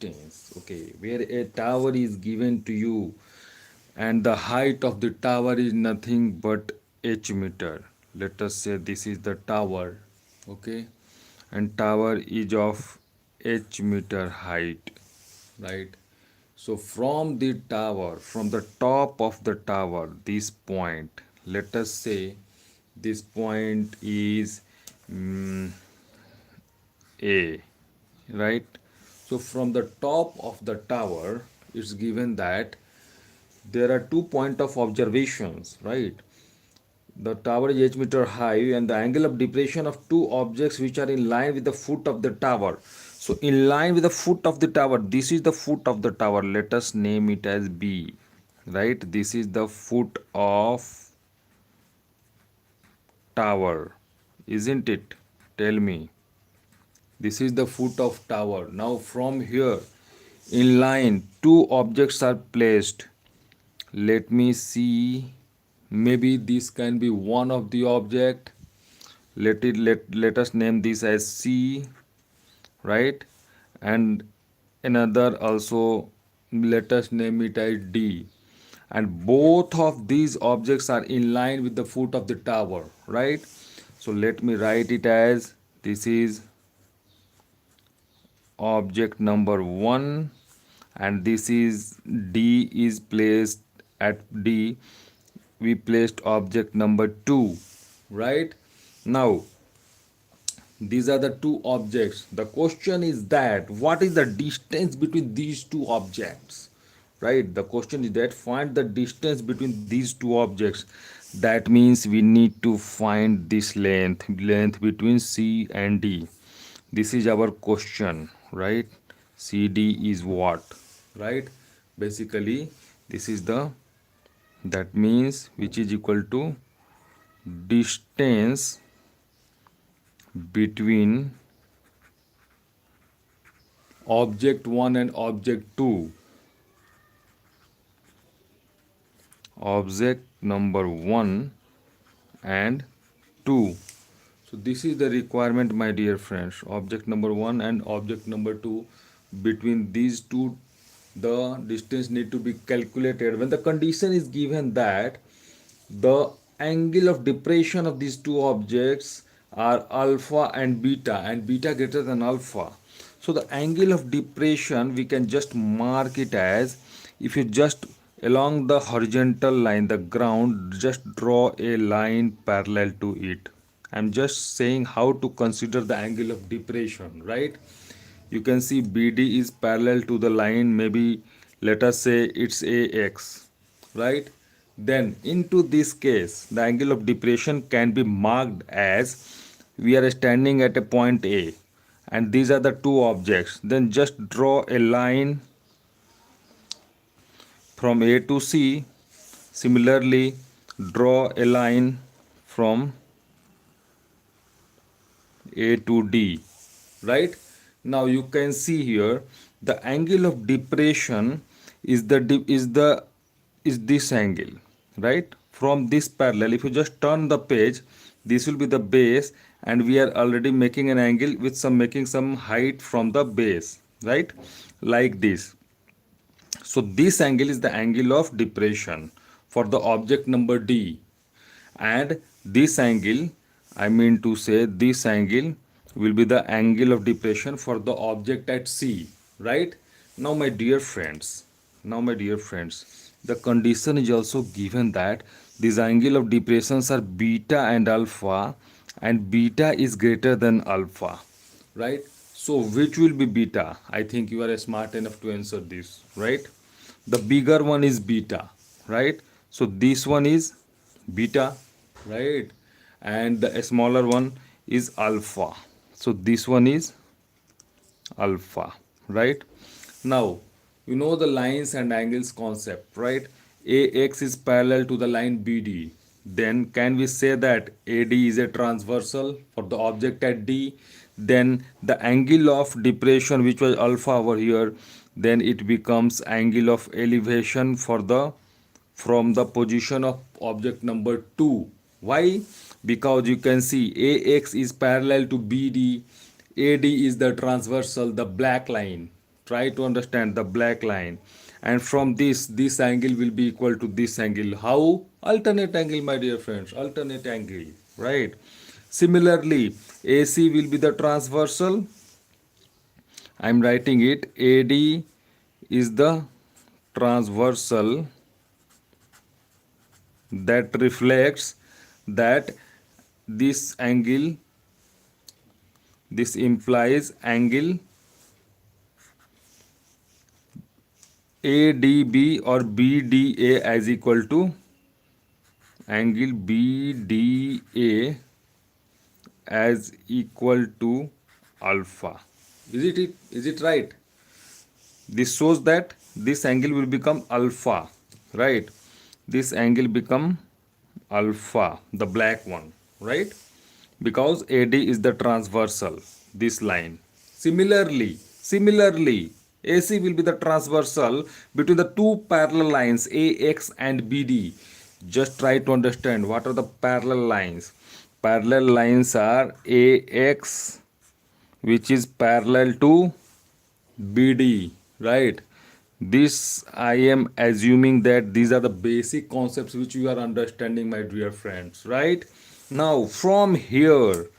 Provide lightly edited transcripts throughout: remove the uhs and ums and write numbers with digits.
distance, okay, where a tower is given to you and the height of the tower is nothing but h meter. Let us say this is the tower, okay, and tower is of h meter height, right? So from the tower, from the top of the tower, this point, let us say this point is mm, A, right? So from the top of the tower, it's given that there are 2 points of observations, right? The tower is h meter high and the angle of depression of two objects which are in line with the foot of the tower. So in line with the foot of the tower, this is the foot of the tower. Let us name it as B, right? This is the foot of tower, isn't it? Tell me. This is the foot of tower. Now from here, in line, two objects are placed. Let me see. Maybe this can be one of the object. Let us name this as C, right? And another also, let us name it as D. And both of these objects are in line with the foot of the tower, right? So let me write it as this is object number 1 and this is D is placed at D. We placed object number 2, right? Now these are the two objects. The question is that what is the distance between these two objects, right? The question is that find the distance between these two objects. That means we need to find this length between C and D. This is our question, right? CD is what, right? Basically this is the, that means which is equal to distance between object 1 and object 2. Object number 1 and 2. So this is the requirement, my dear friends. Object number 1 and object number 2, between these two the distance need to be calculated when the condition is given that the angle of depression of these two objects are alpha and beta greater than alpha. So the angle of depression we can just mark it as, if you just along the horizontal line, the ground, just draw a line parallel to it. I'm just saying how to consider the angle of depression, right? You can see BD is parallel to the line, maybe let us say it's AX, right? Then into this case, the angle of depression can be marked as we are standing at a point A and these are the two objects. Then just draw a line from A to C. Similarly, draw a line from A to D, right? Now you can see here the angle of depression is this angle, right? From this parallel, if you just turn the page, this will be the base and we are already making an angle with making some height from the base, right? Like this. So this angle is the angle of depression for the object number D, and this angle, I mean to say this angle will be the angle of depression for the object at C, right? Now my dear friends, the condition is also given that these angle of depressions are beta and beta is greater than alpha, right? So which will be beta? I think you are smart enough to answer this, right? The bigger one is beta, right? So this one is beta, right? And the smaller one is alpha. So this one is alpha, right? Now you know the lines and angles concept, right? AX is parallel to the line BD. Then can we say that AD is a transversal for the object at D? Then the angle of depression, which was alpha over here, then it becomes angle of elevation for the from the position of object number 2. Why? Because you can see AX is parallel to BD, AD is the transversal, the black line, Try to understand the black line. And from this angle will be equal to this angle. How? Alternate angle, my dear friends. Alternate angle, right? Similarly, AC will be the transversal. I'm writing it. AD is the transversal that reflects that this angle, this implies angle ADB or BDA as equal to angle BDA as equal to alpha. Is it right? This shows that this angle will become alpha, right? This angle become alpha, the black one, right? Because AD is the transversal, this line. Similarly, AC will be the transversal between the two parallel lines AX and BD. Just try to understand what are the parallel lines. Parallel lines are AX, which is parallel to BD, right? This I am assuming that these are the basic concepts which you are understanding, my dear friends, right? Now from here,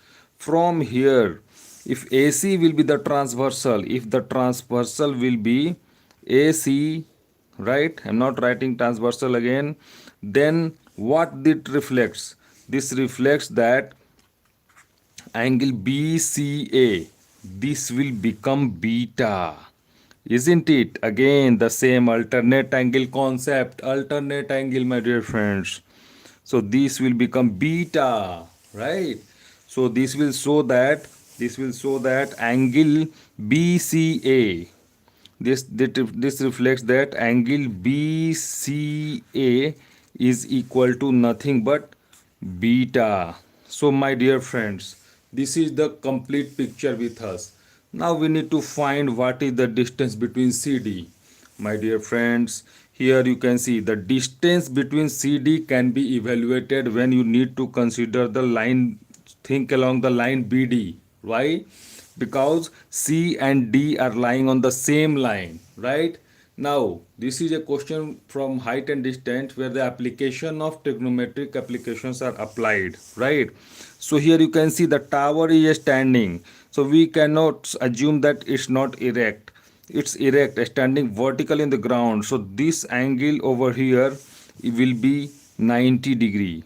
if AC will be the transversal, if the transversal will be AC, right? I'm not writing transversal again. Then what it reflects? This reflects that angle BCA, this will become beta, isn't it? Again the same alternate angle concept, alternate angle, my dear friends. So this will become beta, right? So this will show that angle BCA, this reflects that angle BCA is equal to nothing but beta. So my dear friends, this is the complete picture with us. Now we need to find what is the distance between CD. My dear friends, here you can see the distance between CD can be evaluated when you need to consider the line, think along the line BD. Why? Because C and D are lying on the same line, right? Now, this is a question from height and distance where the application of trigonometric applications are applied, right? So here you can see the tower is standing. So we cannot assume that it's not erect. It's erect, standing vertical in the ground. So this angle over here will be 90 degree,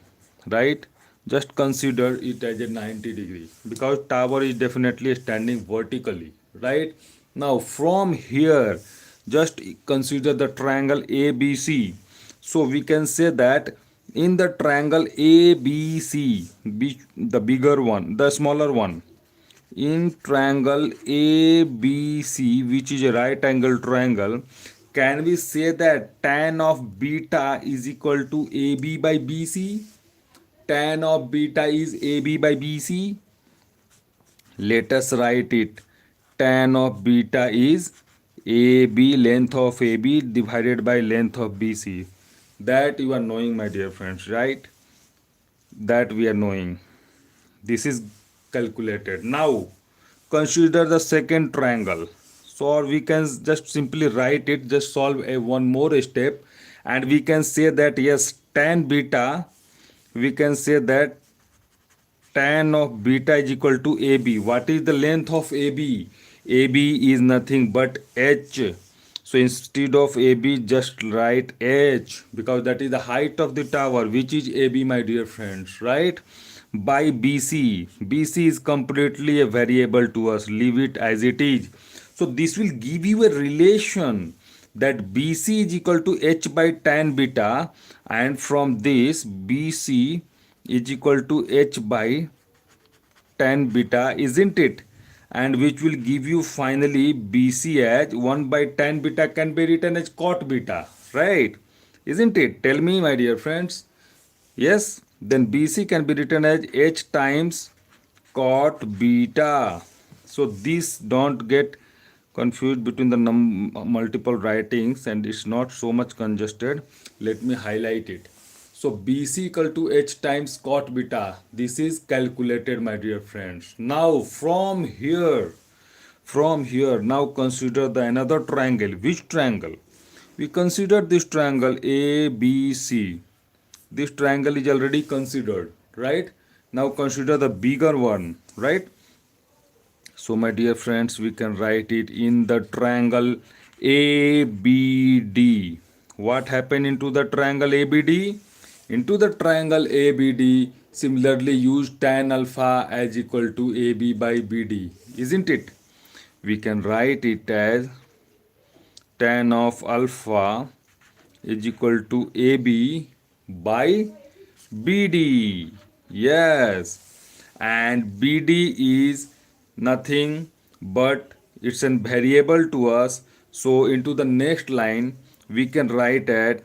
right? Just consider it as a 90 degree because tower is definitely standing vertically, right? Now from here, just consider the triangle ABC. So we can say that in the triangle ABC, the bigger one, the smaller one, in triangle ABC, which is a right angle triangle, can we say that tan of beta is equal to AB by BC? Tan of beta is AB by BC. Let us write it. Tan of beta is AB, length of AB divided by length of BC. That you are knowing, my dear friends, right? That we are knowing. This is calculated. Now consider the second triangle. So or we can just simply write it, just solve a one more step, and we can say that yes, tan beta, we can say that tan of beta is equal to AB. What is the length of AB? AB is nothing but H. So instead of AB, just write H because that is the height of the tower, which is AB, my dear friends, right? By BC. BC is completely a variable to us. Leave it as it is. So this will give you a relation that BC is equal to H by tan beta, and from this BC is equal to H by tan beta, isn't it? And which will give you finally BC as 1 by tan beta can be written as cot beta, right? Isn't it? Tell me, my dear friends. Yes, then BC can be written as H times cot beta. So these don't get confused between the multiple writings and it's not so much congested. Let me highlight it. So BC equal to H times cot beta. This is calculated, my dear friends. Now From here, now consider the another triangle. Which triangle? We consider this triangle ABC. This triangle is already considered, right? Now consider the bigger one, right? So my dear friends, we can write it in the triangle ABD. What happened into the triangle ABD? Into the triangle ABD, similarly use tan alpha as equal to AB by BD, isn't it? We can write it as tan of alpha is equal to AB by BD. Yes. And BD is nothing but it's a variable to us. So into the next line we can write at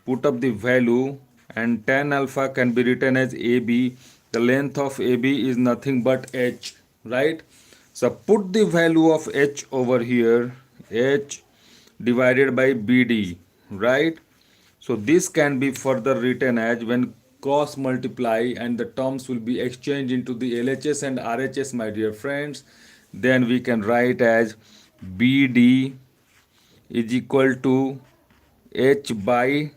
put up the value and tan alpha can be written as AB. The length of AB is nothing but H, right? So put the value of H over here, H divided by BD, right? So this can be further written as when cross multiply and the terms will be exchanged into the LHS and RHS, my dear friends, then we can write as BD is equal to H by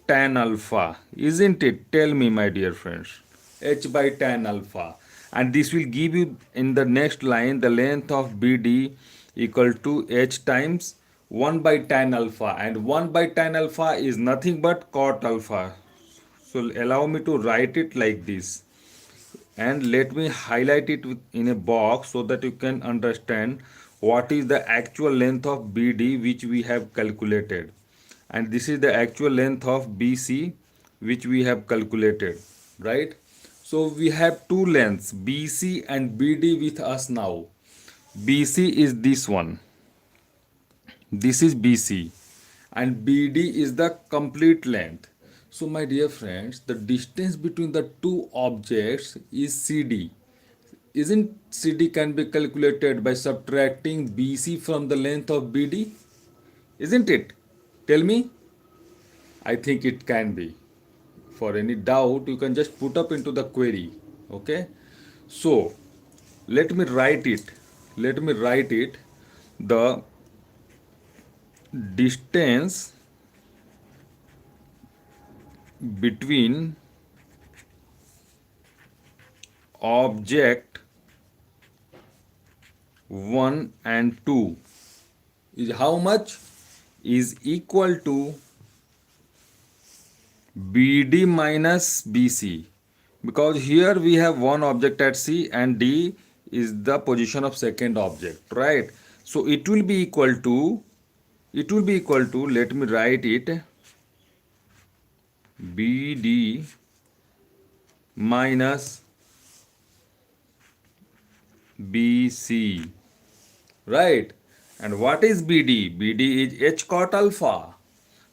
tan alpha, isn't it? Tell me, my dear friends. H by tan alpha. And this will give you in the next line the length of BD equal to H times 1 by tan alpha. And 1 by tan alpha is nothing but cot alpha. So allow me to write it like this, and let me highlight it in a box so that you can understand what is the actual length of BD which we have calculated, and this is the actual length of BC which we have calculated, right? So we have two lengths BC and BD with us now. BC is this one, this is BC, and BD is the complete length. So my dear friends, the distance between the two objects is CD. Isn't CD can be calculated by subtracting BC from the length of BD? Isn't it? Tell me. I think it can be. For any doubt, you can just put up into the query. Okay. So let me write it. Let me write it. The distance between object 1 and 2 is how much? Is equal to BD minus BC, because here we have one object at C and D is the position of second object, right? So it will be equal to, let me write it, BD minus BC, right? And what is BD? BD is H cot alpha.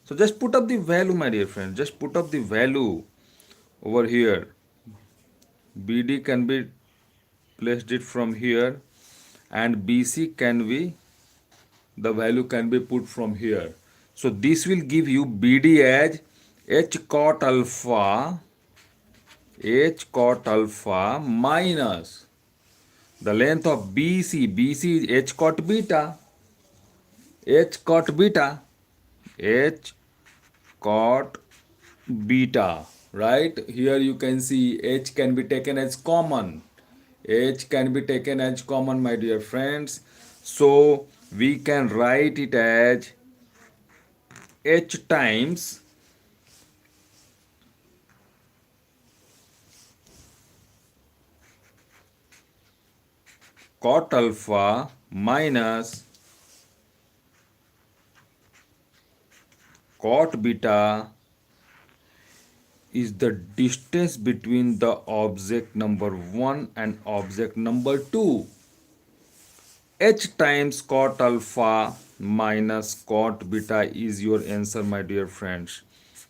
So just put up the value, my dear friend. Just put up the value over here. BD can be placed it from here, and BC can be, the value can be put from here. So this will give you BD as H cot alpha, H cot alpha minus the length of BC. BC is H cot beta, H cot beta, H cot beta, right? Here you can see H can be taken as common. H can be taken as common, my dear friends. So we can write it as H times cot alpha minus cot beta is the distance between the object number 1 and object number 2. H times cot alpha minus cot beta is your answer, my dear friends.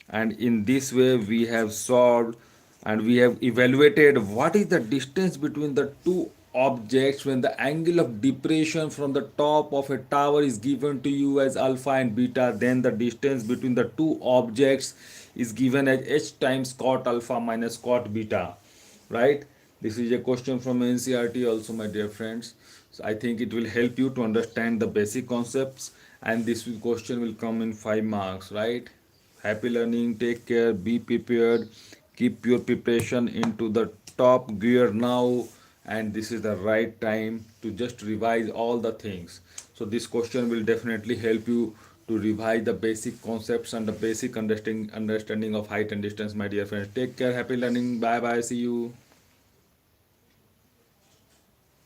And in this way we have solved and we have evaluated what is the distance between the two objects when the angle of depression from the top of a tower is given to you as alpha and beta. Then the distance between the two objects is given as H times cot alpha minus cot beta, right? This is a question from NCRT also, my dear friends. So I think it will help you to understand the basic concepts, and this question will come in 5 marks, right? Happy learning, take care, be prepared, keep your preparation into the top gear now, and this is the right time to just revise all the things. So this question will definitely help you to revise the basic concepts and the basic understanding of height and distance, my dear friends. Take care, happy learning, bye bye, see you.